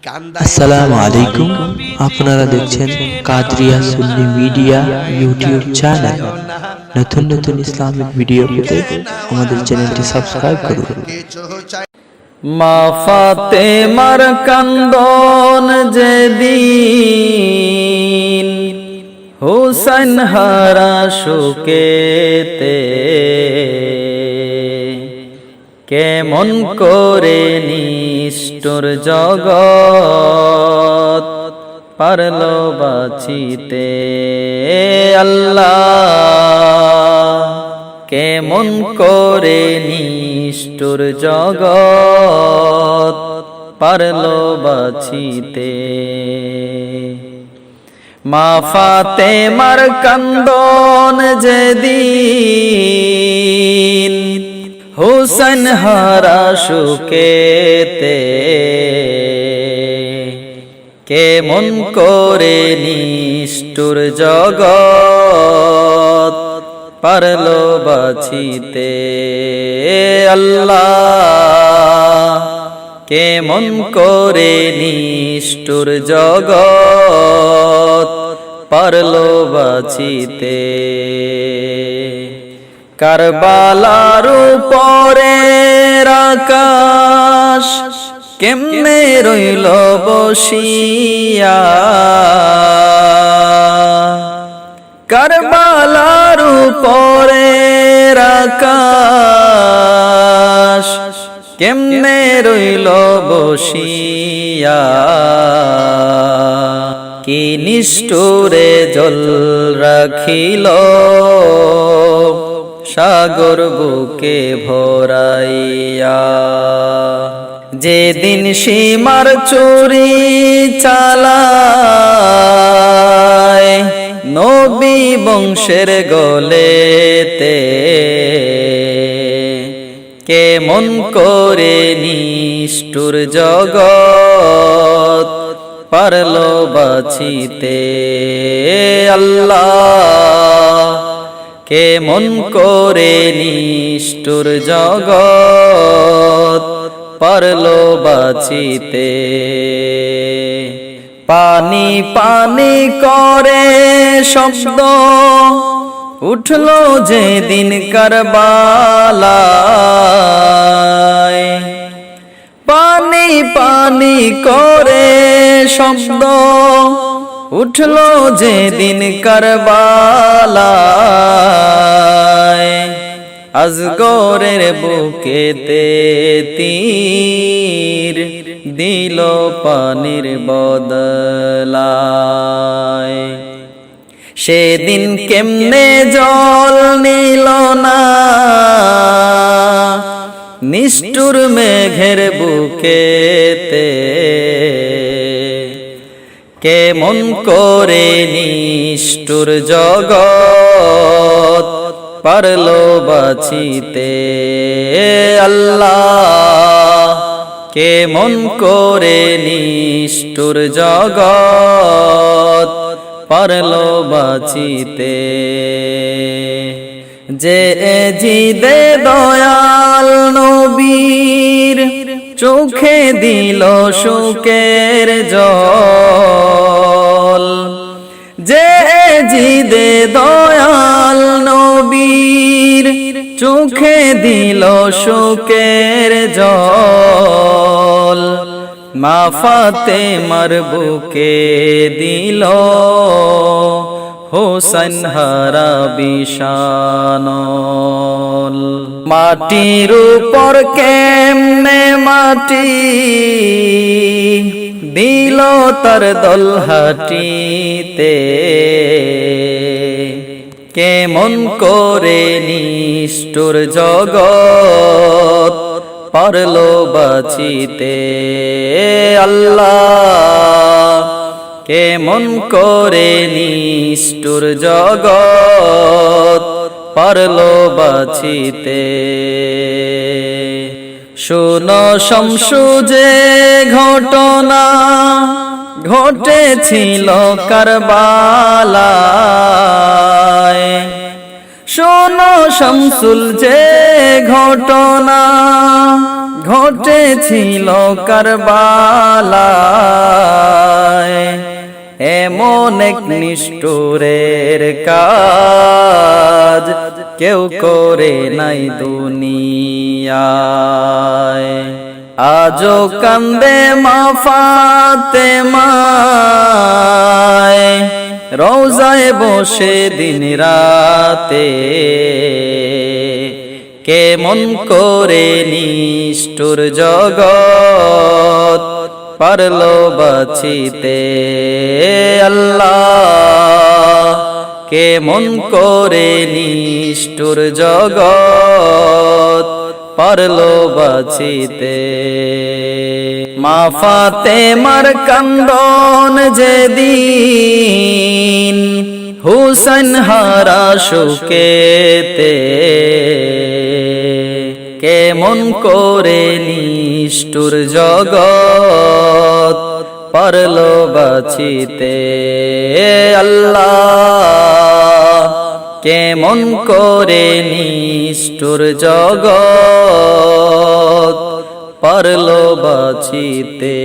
আসসালামু আলাইকুম, আপনারা দেখছেন কাদরিয়া সুন্নি মিডিয়া ইউটিউব চ্যানেল। নতুন নতুন ইসলামিক ভিডিও পেতে আমাদের চ্যানেলটি সাবস্ক্রাইব করুন। মা ফাতেমার কান্দন যেদিন হুসাইন হারা শোকেতে, কেমন করে নিষ্ঠুর জগৎ পারল বাঁচিতে। আল্লাহ কেমন করে নিষ্ঠুর জগৎ পারল বাঁচিতে। মা ফাতেমার কান্দন যেদিন হুসাইন হারা শোকেতে, কেমন করে নিষ্ঠুর জগৎ পারল বাঁচিতে। আল্লাহ কেমন করে নিষ্ঠুর জগৎ পারল বাঁচিতে। কারবালার উপরে আকাশ কেমনে রইল বসিয়া, কারবালার উপরে আকাশ কেমনে রইল বসিয়া। কি নিষ্ঠুরে জল রাখিল সাগর বুকে ভরাইয়া। যেদিন সীমার চুরি চালায় নবী বংশের গলেতে, কেমন করে নিষ্ঠুর জগৎ পারল বাঁচিতে। আল্লাহ কেমন করে নিষ্ঠুর জগৎ পারল বাঁচিতে। পানি পানি করে শব্দ উঠল যেদিন কারবালায়, পানি পানি করে শব্দ উঠল যেদিন কারবালায়। আজগরের বুকেতে তীর দিল পানির বদলায়। সেদিন কেমনে জল নিল না নিষ্ঠুর মেঘের বুকেতে, কেমন করে নিষ্ঠুর জগৎ পারল বাঁচিতে। আল্লাহ কেমন করে নিষ্ঠুর জগৎ পারল বাঁচিতে। যে জিদে দয়াল নবীর চোখে দিল শোকের জল, যে জিদে দয়াল নবীর চোখে দিল শোকের জল। মা ফাতেমার বুকে দিল হুসাইন হারা বিষানল। মাটির উপর কেমনে মাটি দিল তার দলহাটিতে, কেমন করে নিষ্ঠুর জগৎ পারল বাঁচিতে। আল্লাহ কেমন করে নিষ্ঠুর জগৎ পারল বাঁচিতে। শোনো শমসু যে ঘটনা ঘটেছিল কারবালায়, শোনো শামসুল যে ঘটনা ঘটেছিল কারবালায়। অনেক নিষ্ঠুরের কাজ কেউ করে নাই দুনিয়ায়। আজো কান্দে মা ফাতেমায় রওজায় বসে দিন রাতে, কেমন করে নিষ্ঠুর জগৎ পারলো বাঁচিতে আল্লাহ, কেমন করে নিষ্ঠুর জগৎ পারলো বাঁচিতে। মা ফাতেমার কান্দন যেদিন হুসেন হারা শোকেতে, কেমন করে নিষ্ঠুর জগৎ পারলো বাঁচিতে আল্লাহ, কেমন করে নিষ্ঠুর জগৎ পারলো বাঁচিতে।